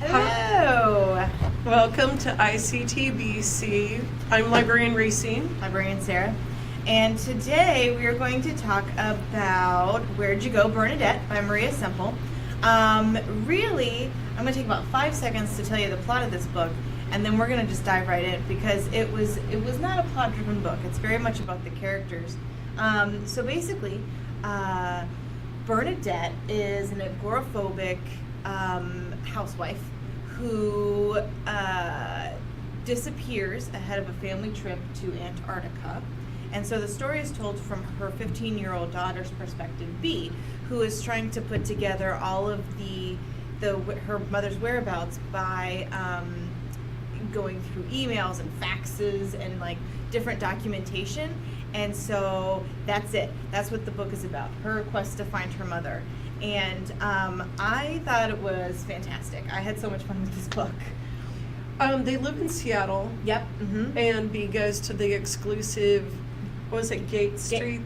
Hello. Welcome to ICTBC. I'm Librarian Racine. Librarian Sarah. And today we are going to talk about Where'd You Go, Bernadette by Maria Semple. Really, I'm going to take about 5 seconds to tell you the plot of this book, and then we're going to just dive right in because it was not a plot-driven book. It's very much about the characters. So basically, Bernadette is an agoraphobic housewife who disappears ahead of a family trip to Antarctica. And so the story is told from her 15-year-old daughter's perspective, B, who is trying to put together all of her mother's whereabouts by going through emails and faxes and like different documentation. And so that's it. That's what the book is about, her quest to find her mother. And I thought it was fantastic. I had so much fun with this book. They live in Seattle. Yep. Mm-hmm. And B goes to the exclusive, what was it, Gate Street?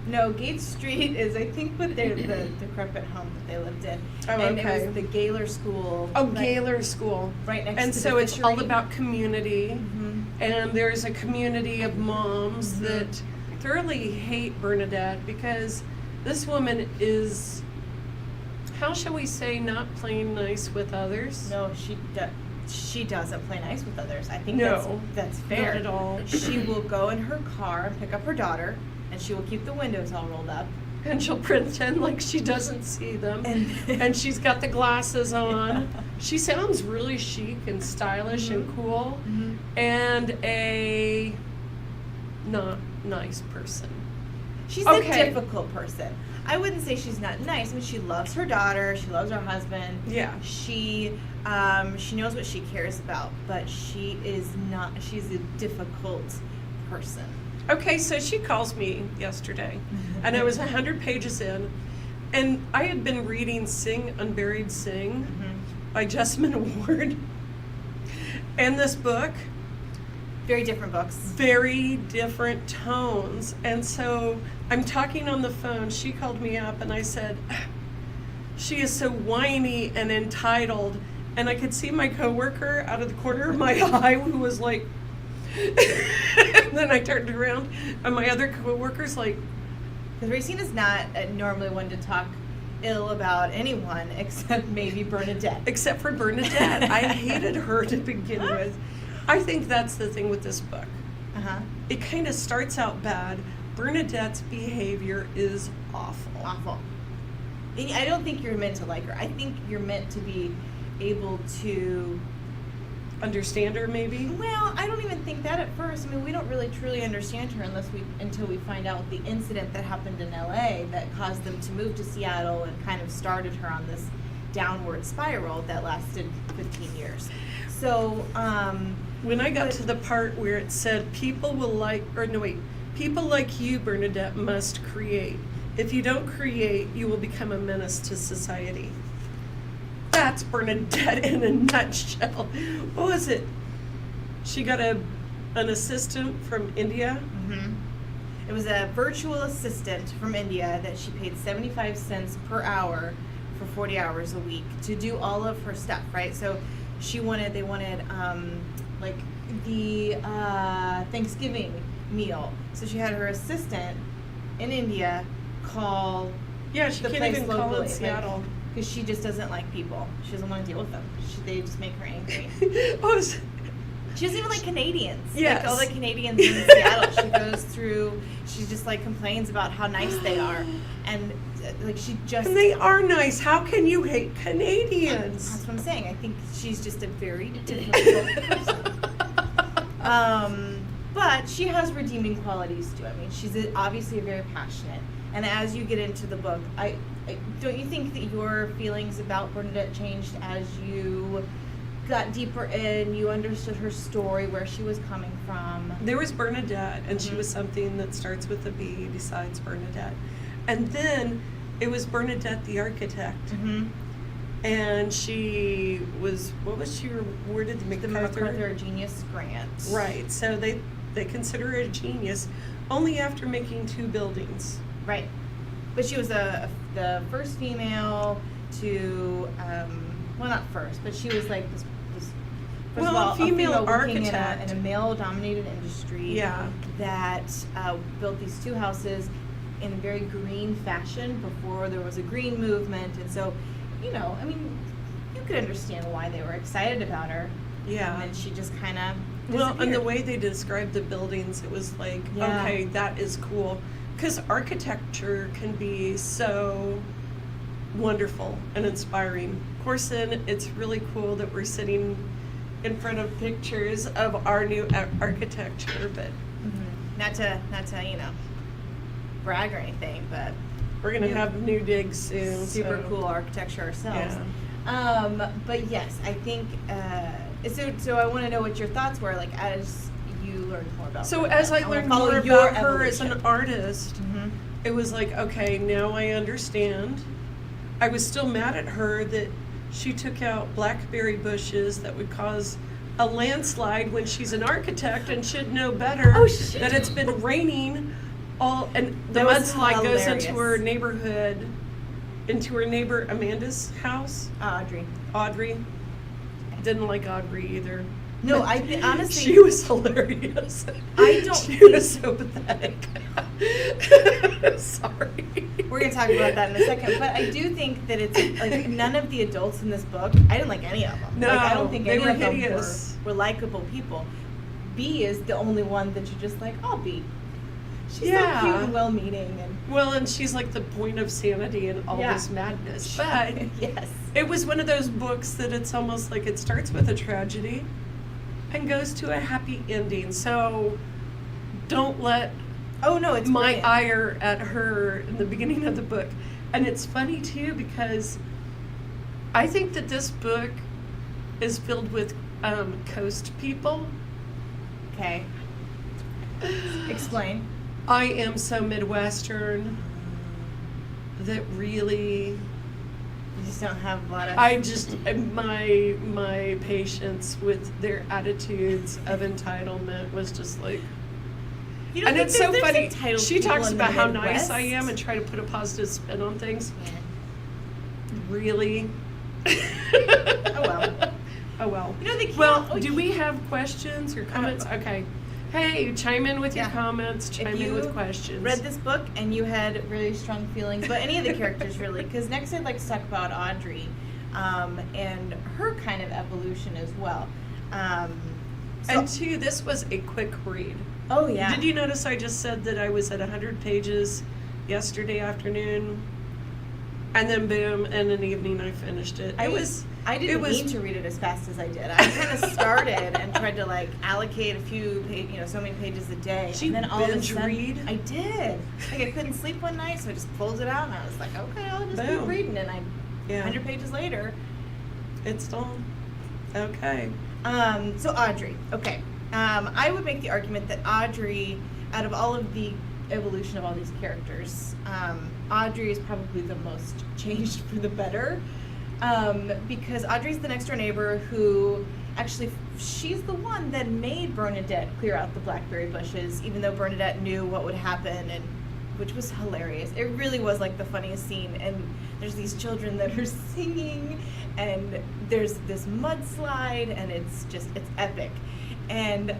No, Gate Street is, I think, what the decrepit home that they lived in. Oh, and okay. it was the Gaylor School. Oh, Gaylor School. Right next and to so the it's fishery. all about community. Mm-hmm. And there's a community of moms Mm-hmm. that thoroughly hate Bernadette because this woman is, how shall we say, not playing nice with others. No, she doesn't play nice with others. I think No, that's fair. not at all. She will go in her car and pick up her daughter, and she will keep the windows all rolled up. And she'll pretend like she doesn't see them. And she's got the glasses on. She sounds really chic and stylish Mm-hmm. and cool. Mm-hmm. And a not nice person. She's Okay. a difficult person. I wouldn't say she's not nice. I mean, she loves her daughter. She loves her husband. Yeah. She knows what she cares about, but she is not. She's a difficult person. Okay, so she calls me yesterday, and I was 100 pages in, and I had been reading Sing Unburied Sing by Jessamine Ward. And this book, Very different books. very different tones. And so I'm talking on the phone. She called me up and I said, she is so whiny and entitled. And I could see my coworker out of the corner of my eye who was like, and then I turned around and my other coworker's like, Because Racine is not normally one to talk ill about anyone except maybe Bernadette. except for Bernadette. I hated her to begin with. I think that's the thing with this book. Uh-huh. It kind of starts out bad. Bernadette's behavior is awful. Awful. And I don't think you're meant to like her. I think you're meant to be able to. Understand her, maybe? Well, I don't even think that at first. I mean, we don't really truly understand her until we find out the incident that happened in LA that caused them to move to Seattle and kind of started her on this downward spiral that lasted 15 years. So, When I got to the part where it said, people like you, Bernadette, must create. If you don't create, you will become a menace to society. That's Bernadette in a nutshell. What was it? She got an assistant from India. mm-hmm. It was a virtual assistant from India that she paid 75 cents per hour for 40 hours a week to do all of her stuff, right? So they wanted like the Thanksgiving meal. So she had her assistant in India call Yeah, she the can't place even call locally, in Seattle. because she just doesn't like people. She doesn't want to deal with them. They just make her angry. She doesn't even like Canadians. Yes. Like all the Canadians in Seattle, she goes through, she just like complains about how nice they are. And like she just... And they are nice. How can you hate Canadians? That's what I'm saying. I think she's just a very difficult person. But she has redeeming qualities too. I mean, she's obviously very passionate. And as you get into the book, I don't you think that your feelings about Bernadette changed as you got deeper in, you understood her story, where she was coming from? There was Bernadette, and she Mhm. was something that starts with a B besides Bernadette. And then it was Bernadette the architect. Mm-hmm. And she was, what was she awarded? The The MacArthur Genius Grant. Right, so they consider her a genius only after making 2 buildings. Right. But she was the first female to well, not first, but she was like this first Well, of all, a female working architect. in a male-dominated industry Yeah. that built these two houses in a very green fashion before there was a green movement. And so, you know, I mean, you could understand why they were excited about her. Yeah. And then she just kind of Well, and the way they described the buildings, it was like, Yeah. okay, that is cool. Because architecture can be so wonderful and inspiring. Of course, then it's really cool that we're sitting in front of pictures of our new architecture, but not to you know brag or anything, but we're gonna New- have new digs soon. super so- cool architecture ourselves. Yeah. But yes, I think so I want to know what your thoughts were, like, as you learned more about So Bernadette. as I wanna learned follow more your about her as an evolution. artist, Mhm. it was like, okay, now I understand. I was still mad at her that she took out blackberry bushes that would cause a landslide when she's an architect and should know better. Oh, shit. That it's been raining all, and the That was mudslide goes into her hilarious. neighborhood, into her neighbor Amanda's house. Audrey. Audrey. Didn't like Audrey either. No, honestly, She was hilarious. I don't She think- was so pathetic. Sorry. we're gonna talk about that in a second, but I do think that it's like none of the adults in this book, I didn't like any of them. No, like, I don't think they any were of them hideous. were likable people. B is the only one that you're just like, oh, B. She's Yeah. so cute and well-meaning, and Well, and she's like the point of sanity and all Yeah. this madness. But yes, it was one of those books that it's almost like it starts with a tragedy and goes to a happy ending. So don't let oh no, it's my brilliant. ire at her in the beginning of the book. And it's funny too because I think that this book is filled with coast people. Okay, explain. I am so Midwestern that really You just don't have a lot of. I just my patience with their attitudes of entitlement was just like, You don't and think it's so there's funny. entitled She people talks in the about how nice Midwest? I am and try to put a positive spin on things. Yeah. Really? Oh well. Oh well. You know they can't. Well, oh, do we have questions or comments? Okay. Hey, chime in with your Yeah. comments. If Chime in you with questions. read this book and you had really strong feelings about any of the characters, really, because next I'd like to talk about Audrey and her kind of evolution as well. And two, this was a quick read. Oh yeah. Did you notice I just said that I was at 100 pages yesterday afternoon? And then boom, in an evening I finished it. I didn't it was- mean to read it as fast as I did. I kind of started and tried to like allocate a few, so many pages a day. Did you and then all of a binge sudden, read? I did. Like I couldn't sleep one night, so I just pulled it out and I was like, okay, I'll just keep Boom. reading. And Yeah. 100 pages later. It's done. Okay. So Audrey, okay. I would make the argument that Audrey, out of all of the evolution of all these characters, Audrey is probably the most changed for the better. Because Audrey's the next door neighbor who actually, she's the one that made Bernadette clear out the blackberry bushes, even though Bernadette knew what would happen, and which was hilarious. It really was like the funniest scene, and there's these children that are singing, and there's this mudslide, and it's epic. And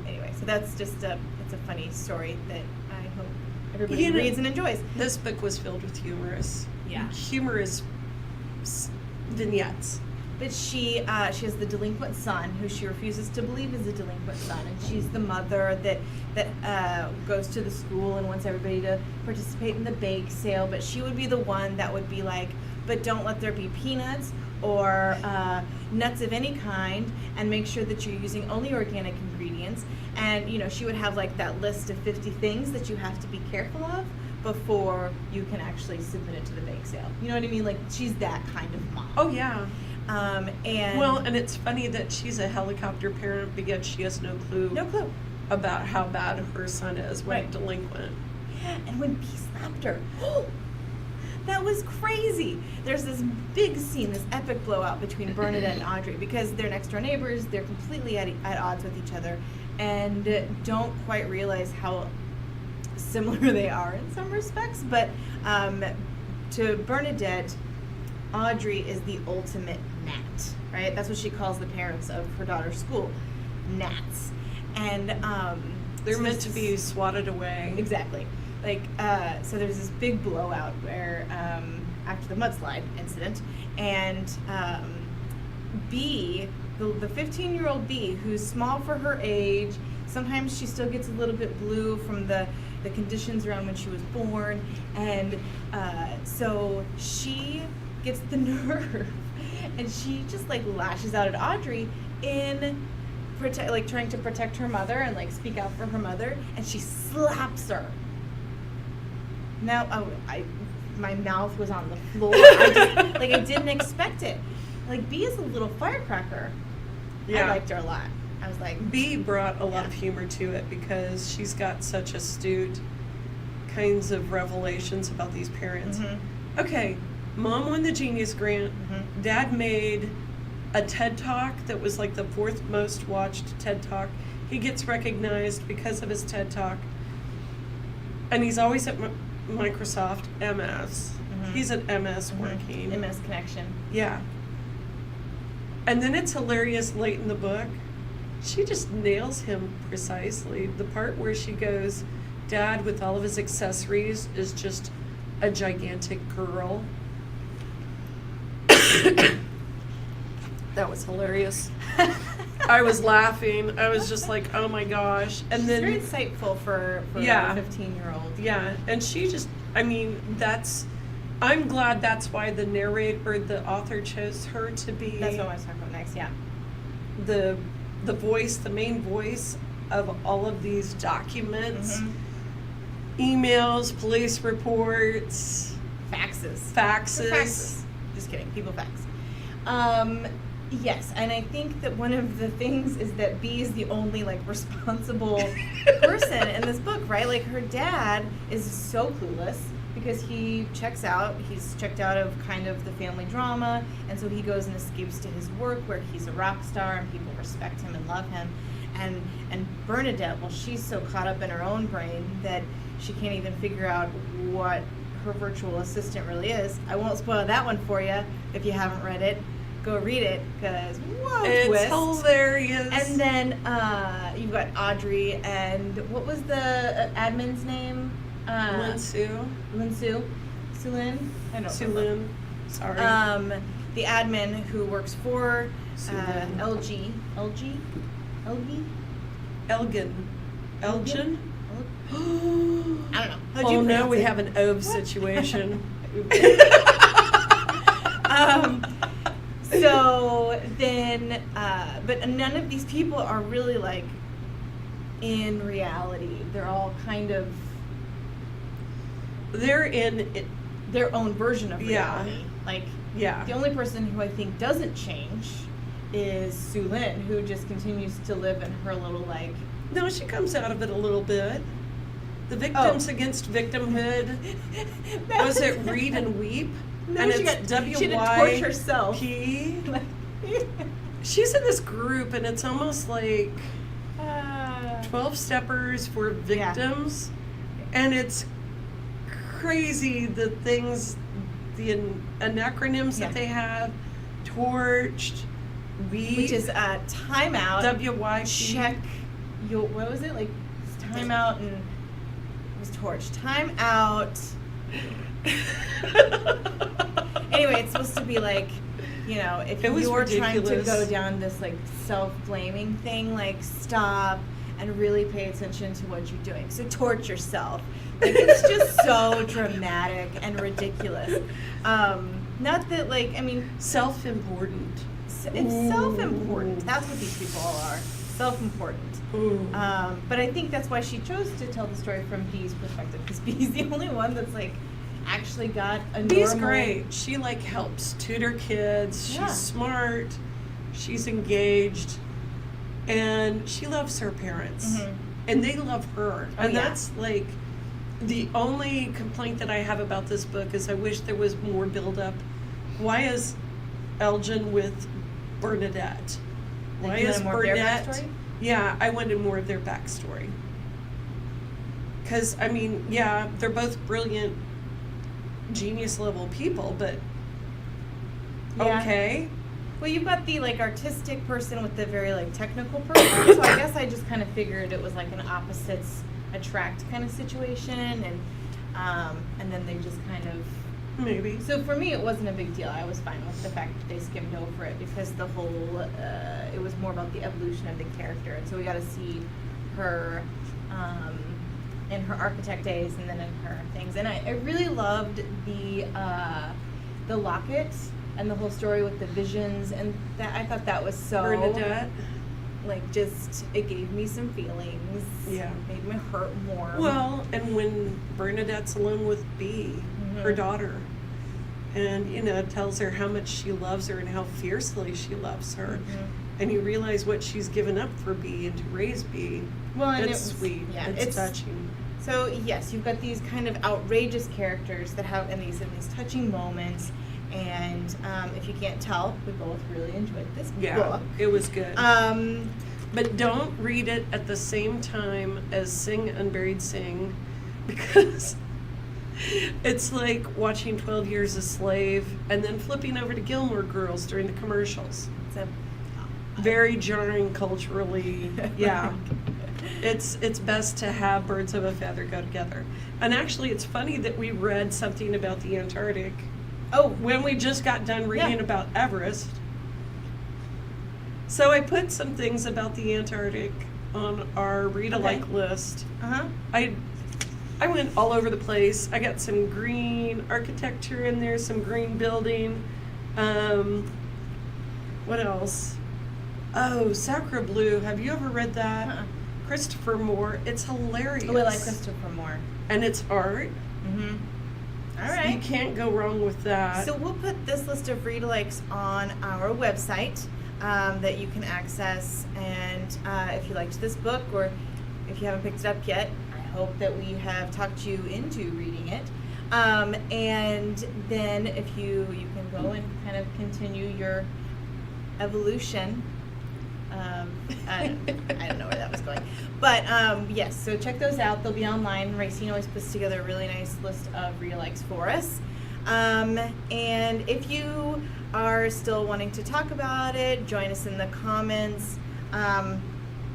anyway, so that's just it's a funny story that I hope everybody reads and enjoys. This book was filled with humorous vignettes. But she has the delinquent son who she refuses to believe is a delinquent son, and she's the mother that goes to the school and wants everybody to participate in the bake sale. But she would be the one that would be like, but don't let there be peanuts or nuts of any kind, and make sure that you're using only organic ingredients. And she would have like that list of 50 things that you have to be careful of before you can actually submit it to the bake sale. You know what I mean? Like she's that kind of mom. Oh yeah. And Well, and it's funny that she's a helicopter parent because she has no clue about how bad her son is when Right. delinquent. Yeah, and when B slapped her, that was crazy. There's this big scene, this epic blowout between Bernadette and Audrey because they're next door neighbors. They're completely at odds with each other and don't quite realize how similar they are in some respects. But to Bernadette, Audrey is the ultimate gnat, right? That's what she calls the parents of her daughter's school, gnats. And They're so meant there's to this- be swatted away. Exactly. Like, so there's this big blowout where, after the mudslide incident, and B, the 15-year-old B, who's small for her age, sometimes she still gets a little bit blue from the conditions around when she was born, and so she gets the nerve, and she just like lashes out at Audrey in trying to protect her mother and like speak out for her mother, and she slaps her. Now, my mouth was on the floor. I didn't expect it. Like, B is a little firecracker. Yeah. I liked her a lot. I was like, B brought a lot of humor to it because she's got such astute kinds of revelations about these parents. Mm-hmm. Okay, Mom won the Genius Grant. Mm-hmm. Dad made a TED Talk that was like the 4th most watched TED Talk. He gets recognized because of his TED Talk. And he's always at Microsoft MS. Mm-hmm. He's at MS working. MS Connection. Yeah. And then it's hilarious late in the book. She just nails him precisely. The part where she goes, Dad, with all of his accessories, is just a gigantic girl. That was hilarious. I was laughing. I was just like, oh my gosh. And She's then very insightful for Yeah. a 15-year-old. yeah, and she just, I mean, I'm glad that's why the narrator, or the author chose her to be That's what I want to talk about next, yeah. the voice, the main voice of all of these documents, Mhm. emails, police reports, Faxes. faxes. Faxes. Just kidding. People fax. Yes, and I think that one of the things is that B is the only like responsible person in this book, right? Like her dad is so clueless because he's checked out of kind of the family drama, and so he goes and escapes to his work where he's a rock star and people respect him and love him. And Bernadette, well, she's so caught up in her own brain that she can't even figure out what her virtual assistant really is. I won't spoil that one for you if you haven't read it. Go read it, because whoa, It's twist. hilarious. And then you've got Audrey, and what was the admin's name? Lin Sue. Lin-Sue? Sue-Lin? I don't remember. Lin. Sorry. The admin who works for Sue-Lin. LG. LG? Elgin. Elgin? I don't know. How'd you Oh no, pronounce we it? have an OVE situation. So then, but none of these people are really like in reality. They're all kind of They're in it. their own version of Yeah. reality. Like, Yeah. the only person who I think doesn't change is Sue Lin, who just continues to live in her little like. No, she comes out of it a little bit. The Victims Against Victimhood. Was it Read and Weep? No, and she it's got- she had to torch herself. WYP. She's in this group, and it's almost like 12 steppers for victims. And it's crazy the things, the acronyms Yeah. that they have. Torched, Weep, which is timeout. WYP. Check your, what was it, like timeout, and it was torch timeout. Anyway, it's supposed to be like, you know, if It was you're trying to ridiculous. go down this like self-blaming thing, like stop and really pay attention to what you're doing. So torch yourself. Like, it's just so dramatic and ridiculous. Not that, like, I mean, Self-important. it's Ooh. self-important. That's what these people all are. Self-important. Ooh. But I think that's why she chose to tell the story from Bee's perspective, because Bee's the only one that's like actually got a Bee's normal. great. She like helps tutor kids. Yeah. She's smart. She's engaged, and she loves her parents, Mhm. and they love her. Oh, And yeah. that's like the only complaint that I have about this book is I wish there was more build up. Why is Elgin with Bernadette? Like, Why you is wanted more of their Bernadette? backstory? Yeah, I wanted more of their backstory. Because, I mean, yeah, they're both brilliant, genius level people, but Yeah. okay. Well, you've got the like artistic person with the very like technical person, so I guess I just kind of figured it was like an opposites attract kind of situation, and then they just kind of. Maybe. So for me, it wasn't a big deal. I was fine with the fact that they skimmed over it because the whole, it was more about the evolution of the character. And so we got to see her in her architect days and then in her things. And I really loved the locket and the whole story with the visions. And that I thought that was so... Bernadette. Like, just, it gave me some feelings. Yeah. Made me hurt more. Well, and when Bernadette's alone with B, her daughter, and tells her how much she loves her and how fiercely she loves her, and you realize what she's given up for B and to raise B. Well, and it's sweet. Yeah, it's touching. So yes, you've got these kind of outrageous characters that have in these touching moments, and if you can't tell, we both really enjoyed this book. It was good. But don't read it at the same time as Sing Unburied Sing, because it's like watching 12 Years a Slave and then flipping over to Gilmore Girls during the commercials. It's very jarring culturally. Yeah. It's best to have birds of a feather go together. And actually, it's funny that we read something about the Antarctic. Oh, when we just got done reading about Everest. So I put some things about the Antarctic on our read-alike list. I went all over the place. I got some green architecture in there, some green building. What else? Oh, Sacre Bleu. Have you ever read that? Christopher Moore. It's hilarious. Oh, I like Christopher Moore. And it's art. All right. You can't go wrong with that. So we'll put this list of read-alikes on our website that you can access. And if you liked this book, or if you haven't picked it up yet, hope that we have talked you into reading it, and then if you can go and kind of continue your evolution. I don't know where that was going, but yes, so check those out. They'll be online. Racine always puts together a really nice list of read-alikes for us, and if you are still wanting to talk about it, join us in the comments.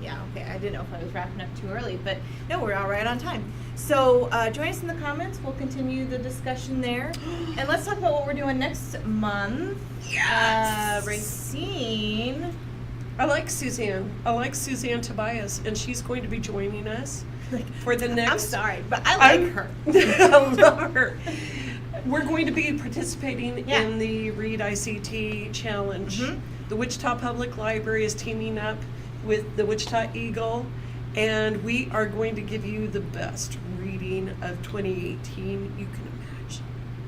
Yeah, okay, I didn't know if I was wrapping up too early, but no, we're all right on time. So join us in the comments. We'll continue the discussion there. And let's talk about what we're doing next month. Yes! Racine. I like Suzanne Tobias, and she's going to be joining us for the next... I'm sorry, but I like her. I love her. We're going to be participating in the Read ICT Challenge. The Wichita Public Library is teaming up with the Wichita Eagle, and we are going to give you the best reading of 2018 you can imagine.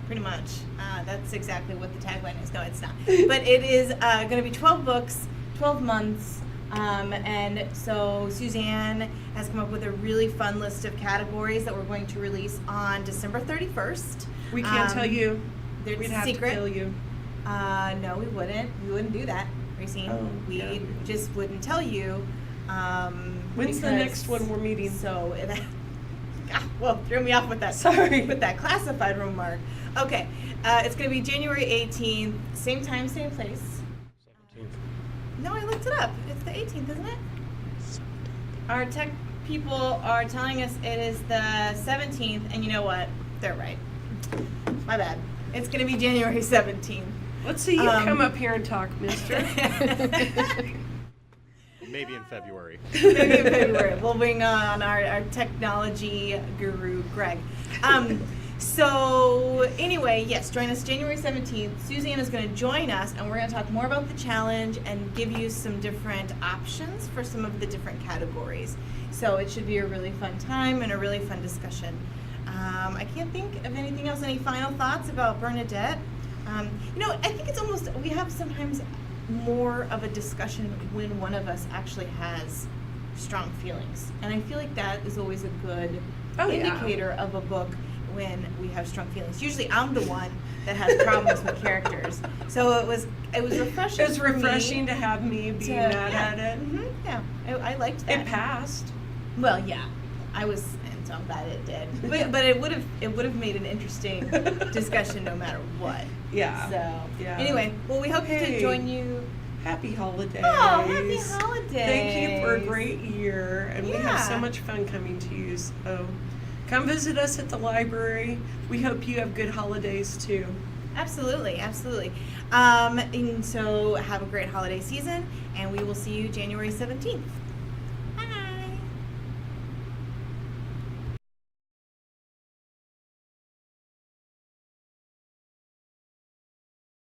Pretty much. That's exactly what the tagline is. No, it's not. But it is going to be 12 books, 12 months, and so Suzanne has come up with a really fun list of categories that we're going to release on December 31st. We can't tell you. We'd have to tell you. No, we wouldn't. We wouldn't do that, Racine. We just wouldn't tell you. When's the next one we're meeting? So, well, threw me off with that. Sorry. With that classified remark. Okay, it's going to be January 18th, same time, same place. 17th. No, I looked it up. It's the 18th, isn't it? Our tech people are telling us it is the 17th, and you know what? They're right. My bad. It's going to be January 17th. Let's see you come up here and talk, mister. Maybe in February. Maybe in February. We'll bring on our technology guru, Greg. So anyway, yes, join us January 17th. Suzanne is going to join us, and we're going to talk more about the challenge and give you some different options for some of the different categories. So it should be a really fun time and a really fun discussion. I can't think of anything else. Any final thoughts about Bernadette? I think it's almost, we have sometimes more of a discussion when one of us actually has strong feelings. And I feel like that is always a good indicator of a book when we have strong feelings. Usually I'm the one that has problems with characters. So it was refreshing. It was refreshing to have me be mad at it. Yeah, I liked that. It passed. Well, yeah, I was, and so I'm glad it did. But it would have made an interesting discussion no matter what. Yeah. So, Yeah. anyway, well, we hope to Hey. join you. Happy holidays. Oh, happy holidays. Thank you for a great year. And we have so Yeah. much fun coming to you. So come visit us at the library. We hope you have good holidays too. Absolutely, absolutely. And so have a great holiday season, and we will see you January 17th.